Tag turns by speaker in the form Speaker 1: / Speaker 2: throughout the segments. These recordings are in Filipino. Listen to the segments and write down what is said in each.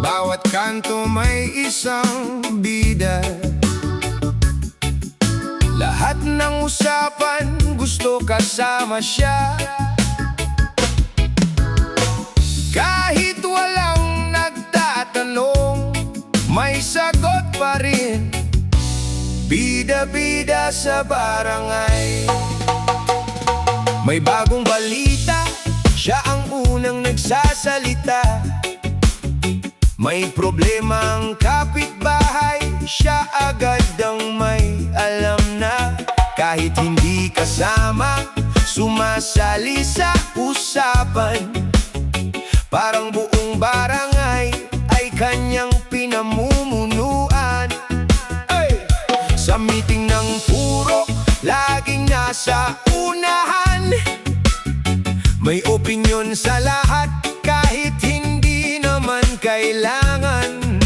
Speaker 1: bawat kanto may isang bida. Lahat ng usapan gusto kasama siya. Kahit walang nagtatanong, may sagot pa rin. Bida-bida sa barangay. May bagong balita, siya ang unang nagsasalita. May problema ang kapitbahay, siya agad ang may alam na. Kahit hindi kasama, sumasali sa usapan. Parang buong barangay ay kanyang pinamumunuan. Ay! Sa meeting ng puro, laging nasa unahan. May opinyon sa lahat, kahit hindi naman kailangan.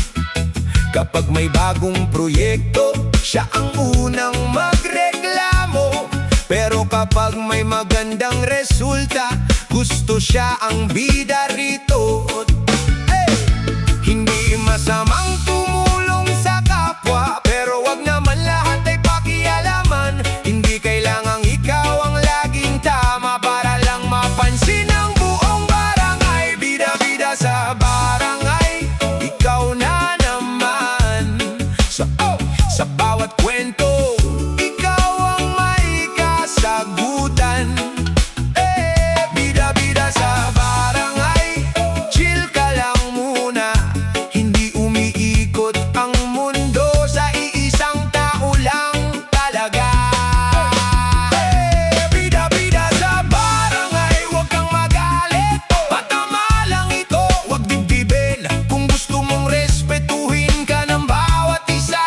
Speaker 1: Kapag may bagong proyekto, siya ang unang magreklamo. Pero kapag may magandang resulta, gusto siya ang bida rito. Hey! Hindi masamang tumulong sa kapwa, pero wag naman lahat ay pakialaman. Hindi kailangang ikaw ang laging tama para lang mapansin ang buong barangay. Bida-bida sa barangay, ikaw na naman. Sa bawat kwento, ikaw ang may kasagutan. Bida-bida sa barangay, chill ka lang muna. Hindi umiikot ang mundo sa iisang tao lang talaga. Bida-bida sa barangay, huwag kang magalit. Patama lang ito, huwag dibdibin. Kung gusto mong respetuhin ka ng bawat isa,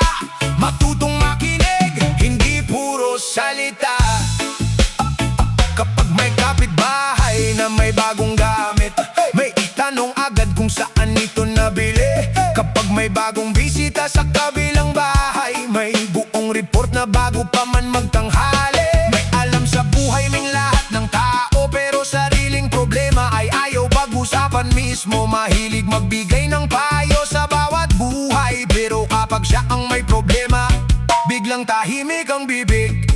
Speaker 1: matutong makinig, hindi puro salita. Kapag may kapitbahay na may bagong gamit, may itanong agad kung saan ito nabili. Kapag may bagong bisita sa kabilang bahay, may buong report na bago pa man magtanghali. May alam sa buhay ng lahat ng tao, pero sariling problema ay ayaw pag-usapan mismo. Mahilig magbigay ng payo sa bawat buhay, pero kapag siya ang may problema, biglang tahimik ang bibig.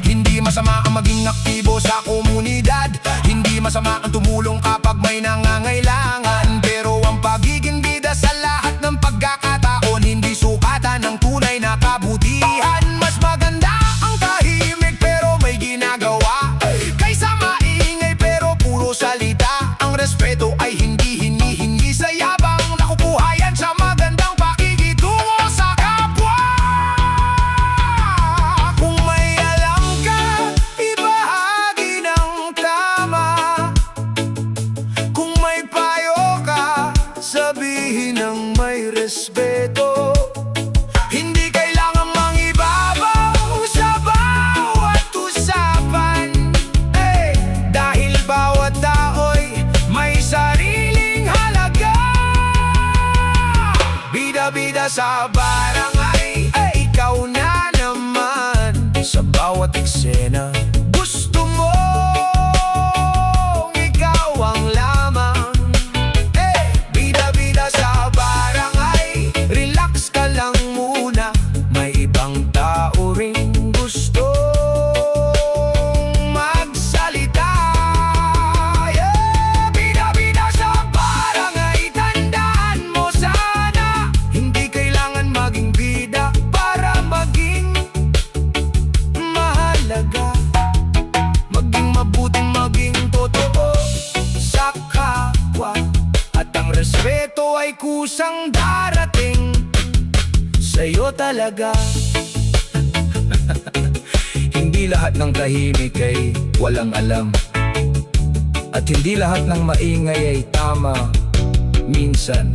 Speaker 1: Hindi masama ang maging aktibo sa komunidad. Hindi masama ang tumulong kapag may nangangailangan. Pero ang pagiging bida sa lahat ng pagkakataon, hindi sukatan ng tunay na kabutihan. Mas maganda ang tahimik pero may ginagawa, kaysa maingay pero puro salita. Ang respeto ay hindi hinihingi sa yabang, nakukuha yan sa magandang pakikitungo sa kapwa. Kung may alam ka, ibahagi ng tama. Kung may payo ka, sabihin ng may respeto. Hindi kailangan mangibabaw sa bawat usapan, dahil bawat tao'y may sariling halaga. Bida-bida sa barangay, ikaw na naman. Sa bawat eksena, gusto mo ikaw ang lamang. Bida-bida sa barangay, relax ka lang muna. May ibang tao ring gusto magsalita. Bida-bida sa barangay, tandaan mo sana, hindi kailangan maging bida para maging mahalaga. Maging mabuting, maging totoo sa kapwa. At ang respeto ay kusang darating sa'yo talaga.
Speaker 2: Hindi lahat ng tahimik ay walang alam, at hindi lahat ng maingay ay tama. Minsan,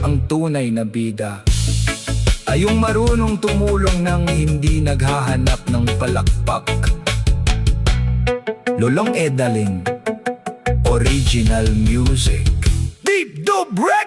Speaker 2: ang tunay na bida ay yung marunong tumulong nang hindi naghahanap ng palakpak. Lolong Edaling, original music.
Speaker 1: Deep Dub Rap!